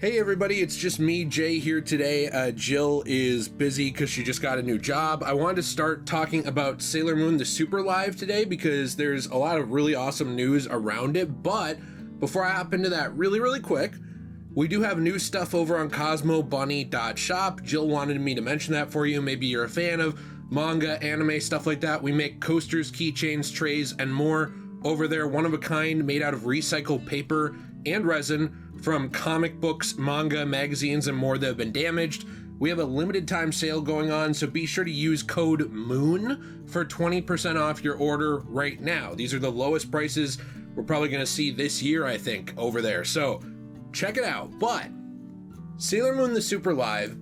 Hey everybody, it's just me, Jay, here today. Jill is busy because she just got a new job. I wanted to start talking about Sailor Moon the Super Live today because there's a lot of really awesome news around it, but before I hop into that really quick, we do have new stuff over on CosmoBunny.shop. Jill wanted me to mention that for you. Maybe you're a fan of manga, anime, stuff like that. We make coasters, keychains, trays, and more over there, one of a kind, made out of recycled paper and resin from comic books, manga, magazines, and more that have been damaged. We have a limited time sale going on, so be sure to use code MOON for 20% off your order right now. These are the lowest prices we're probably going to see this year, I think, over there. So check it out. But Sailor Moon the Super Live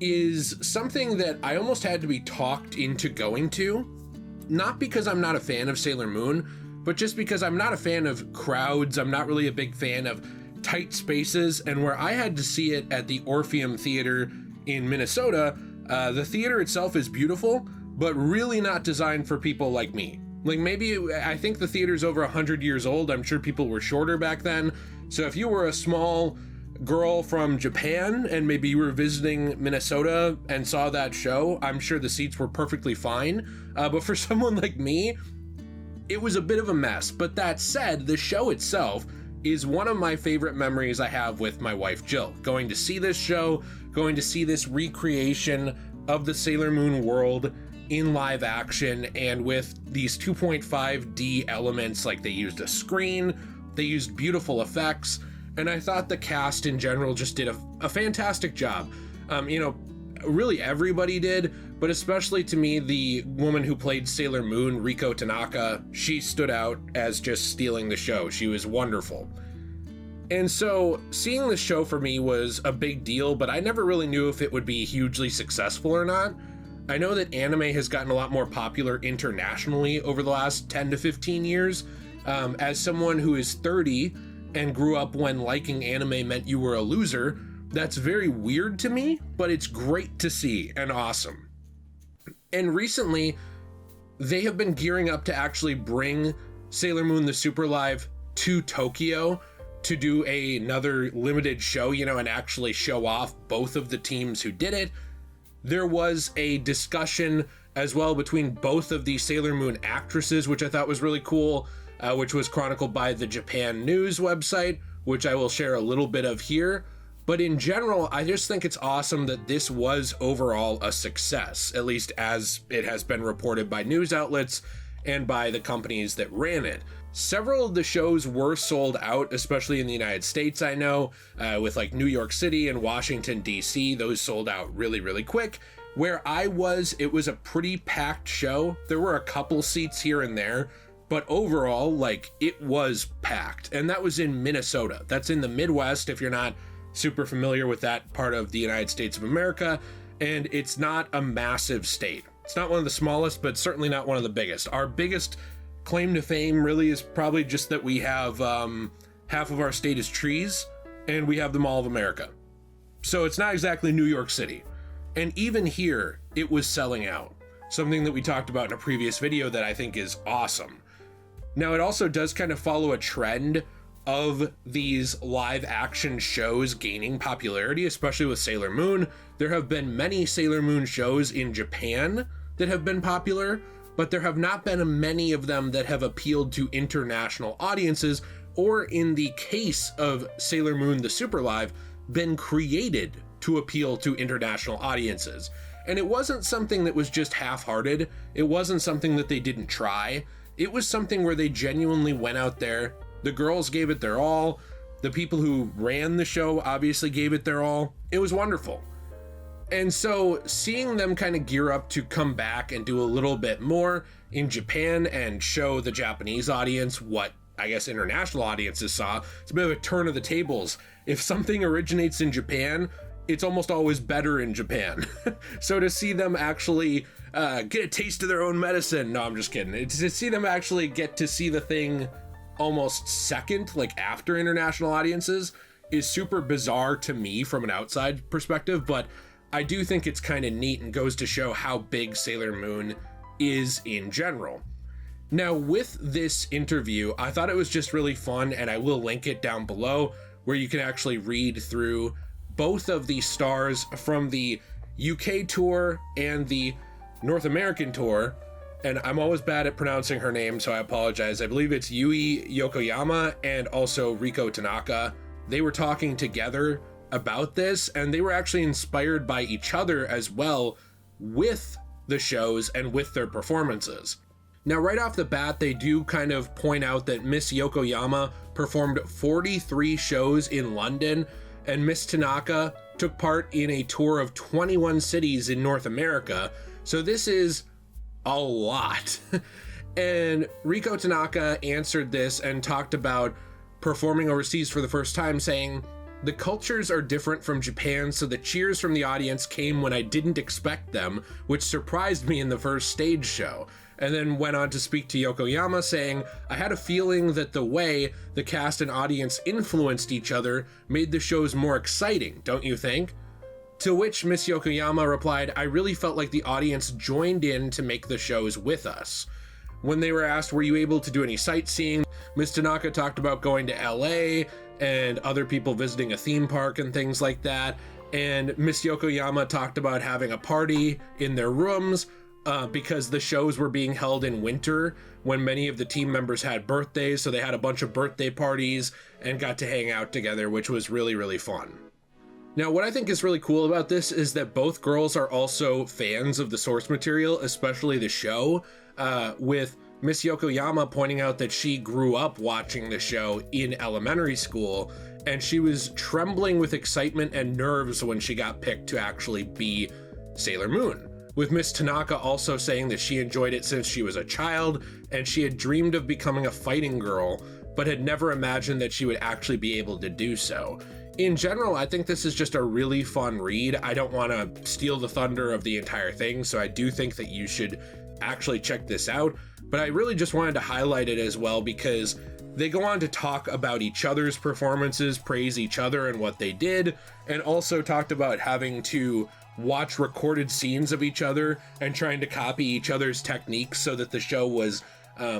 is something that I almost had to be talked into going to, not because I'm not a fan of Sailor Moon, but just because I'm not a fan of crowds. I'm not really a big fan of tight spaces, and where I had to see it at the Orpheum Theater in Minnesota, the theater itself is beautiful, but really not designed for people like me. Like, maybe, I think the theater's over 100 years old. I'm sure people were shorter back then. So if you were a small girl from Japan and maybe you were visiting Minnesota and saw that show, I'm sure the seats were perfectly fine. But for someone like me, it was a bit of a mess. But that said, the show itself is one of my favorite memories I have with my wife, Jill. Going to see this show, going to see this recreation of the Sailor Moon world in live action, and with these 2.5D elements. Like, they used a screen, they used beautiful effects, and I thought the cast in general just did a fantastic job. Really everybody did, but especially to me, the woman who played Sailor Moon, Riko Tanaka, she stood out as just stealing the show. She was wonderful. And so seeing the show for me was a big deal, but I never really knew if it would be hugely successful or not. I know that anime has gotten a lot more popular internationally over the last 10 to 15 years. As someone who is 30 and grew up when liking anime meant you were a loser, that's very weird to me, but it's great to see and awesome. And recently, they have been gearing up to actually bring Sailor Moon the Super Live to Tokyo to do another limited show, and actually show off both of the teams who did it. There was a discussion as well between both of the Sailor Moon actresses, which I thought was really cool, which was chronicled by the Japan News website, which I will share a little bit of here. But in general, I just think it's awesome that this was overall a success, at least as it has been reported by news outlets and by the companies that ran it. Several of the shows were sold out, especially in the United States, I know, with like New York City and Washington, D.C. Those sold out really quick. Where I was, it was a pretty packed show. There were a couple seats here and there, but overall, like, it was packed. And that was in Minnesota. That's in the Midwest, if you're not super familiar with that part of the United States of America, and it's not a massive state. It's not one of the smallest, but certainly not one of the biggest. Our biggest claim to fame really is probably just that we have half of our state is trees, and we have the Mall of America. So it's not exactly New York City. And even here, it was selling out. Something that we talked about in a previous video that I think is awesome. Now, it also does kind of follow a trend of these live action shows gaining popularity, especially with Sailor Moon. There have been many Sailor Moon shows in Japan that have been popular, but there have not been many of them that have appealed to international audiences, or in the case of Sailor Moon the Super Live, been created to appeal to international audiences. And it wasn't something that was just half-hearted. It wasn't something that they didn't try. It was something where they genuinely went out there. The girls gave it their all. The people who ran the show obviously gave it their all. It was wonderful. And so seeing them kind of gear up to come back and do a little bit more in Japan and show the Japanese audience what I guess international audiences saw, it's a bit of a turn of the tables. If something originates in Japan, it's almost always better in Japan. So to see them actually get a taste of their own medicine, no, I'm just kidding. It's to see them actually get to see the thing almost second, like after international audiences, is super bizarre to me from an outside perspective, but I do think it's kind of neat and goes to show how big Sailor Moon is in general. Now, with this interview, I thought it was just really fun, and I will link it down below, where you can actually read through both of the stars from the UK tour and the North American tour. And I'm always bad at pronouncing her name, so I apologize. I believe it's Yui Yokoyama and also Riko Tanaka. They were talking together about this, and they were actually inspired by each other as well with the shows and with their performances. Now, right off the bat, they do kind of point out that Miss Yokoyama performed 43 shows in London, and Miss Tanaka took part in a tour of 21 cities in North America. So this is a lot. And Riko Tanaka answered this and talked about performing overseas for the first time, saying, "The cultures are different from Japan, so the cheers from the audience came when I didn't expect them, which surprised me in the first stage show." And then went on to speak to Yokoyama, saying, "I had a feeling that the way the cast and audience influenced each other made the shows more exciting, don't you think?" To which Miss Yokoyama replied, "I really felt like the audience joined in to make the shows with us." When they were asked, were you able to do any sightseeing, Miss Tanaka talked about going to LA and other people visiting a theme park and things like that. And Miss Yokoyama talked about having a party in their rooms because the shows were being held in winter when many of the team members had birthdays. So they had a bunch of birthday parties and got to hang out together, which was really, really fun. Now, what I think is really cool about this is that both girls are also fans of the source material, especially the show, with Miss Yokoyama pointing out that she grew up watching the show in elementary school, and she was trembling with excitement and nerves when she got picked to actually be Sailor Moon. With Miss Tanaka also saying that she enjoyed it since she was a child, and she had dreamed of becoming a fighting girl, but had never imagined that she would actually be able to do so. In general, I think this is just a really fun read. I don't want to steal the thunder of the entire thing, so I do think that you should actually check this out, but I really just wanted to highlight it as well because they go on to talk about each other's performances, praise each other and what they did, and also talked about having to watch recorded scenes of each other and trying to copy each other's techniques so that the show was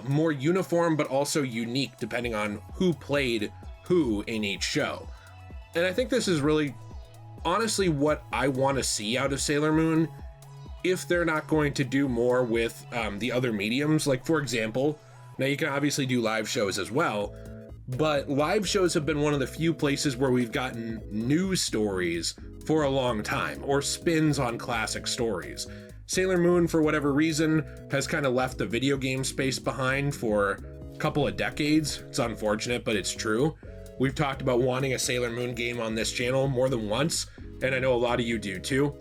more uniform but also unique depending on who played who in each show. And I think this is really honestly what I want to see out of Sailor Moon if they're not going to do more with the other mediums. Like, for example, now you can obviously do live shows as well, but live shows have been one of the few places where we've gotten new stories for a long time, or spins on classic stories. Sailor Moon, for whatever reason, has kind of left the video game space behind for a couple of decades. It's unfortunate, but it's true. We've talked about wanting a Sailor Moon game on this channel more than once, and I know a lot of you do too.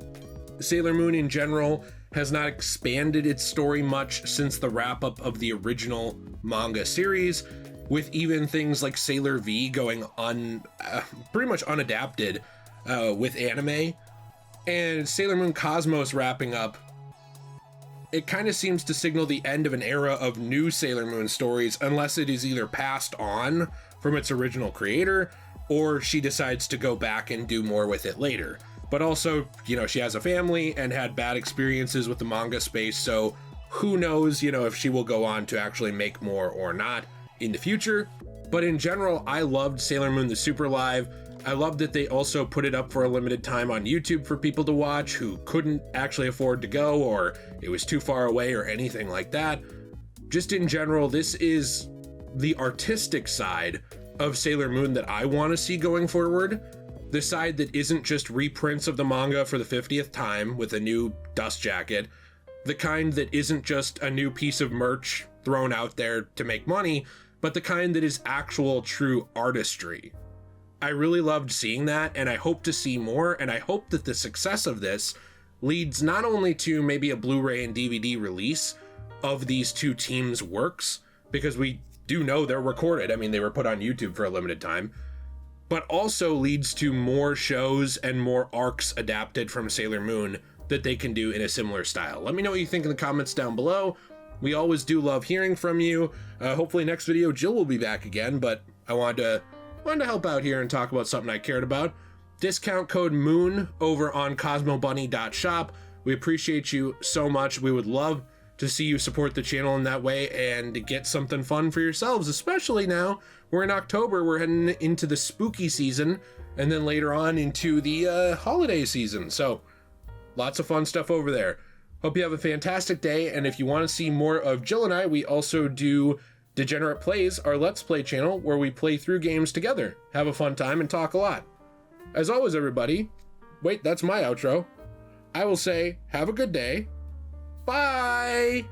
Sailor Moon in general has not expanded its story much since the wrap-up of the original manga series, with even things like Sailor V going pretty much unadapted with anime, and Sailor Moon Cosmos wrapping up. It kind of seems to signal the end of an era of new Sailor Moon stories, unless it is either passed on from its original creator, or she decides to go back and do more with it later. But also, you know, she has a family and had bad experiences with the manga space, so who knows, you know, if she will go on to actually make more or not in the future. But in general, I loved Sailor Moon the Super Live. I loved that they also put it up for a limited time on YouTube for people to watch who couldn't actually afford to go, or it was too far away or anything like that. Just in general, this is the artistic side of Sailor Moon that I want to see going forward. The side that isn't just reprints of the manga for the 50th time with a new dust jacket. The kind that isn't just a new piece of merch thrown out there to make money, but the kind that is actual true artistry. I really loved seeing that, and I hope to see more, and I hope that the success of this leads not only to maybe a Blu-ray and DVD release of these two teams' works, because we do know they're recorded. I mean, they were put on YouTube for a limited time, but also leads to more shows and more arcs adapted from Sailor Moon that they can do in a similar style. Let me know what you think in the comments down below. We always do love hearing from you. Hopefully next video Jill will be back again, but I wanted to help out here and talk about something I cared about. Discount code MOON over on cosmobunny.shop. We appreciate you so much. We would love to see you support the channel in that way and get something fun for yourselves, especially now we're in October, we're heading into the spooky season, and then later on into the holiday season. So lots of fun stuff over there. Hope you have a fantastic day, and if you want to see more of Jill and I, we also do Degenerate Plays, our Let's Play channel, where we play through games together, have a fun time, and talk a lot. As always, everybody, wait, that's my outro. I will say, have a good day. Bye!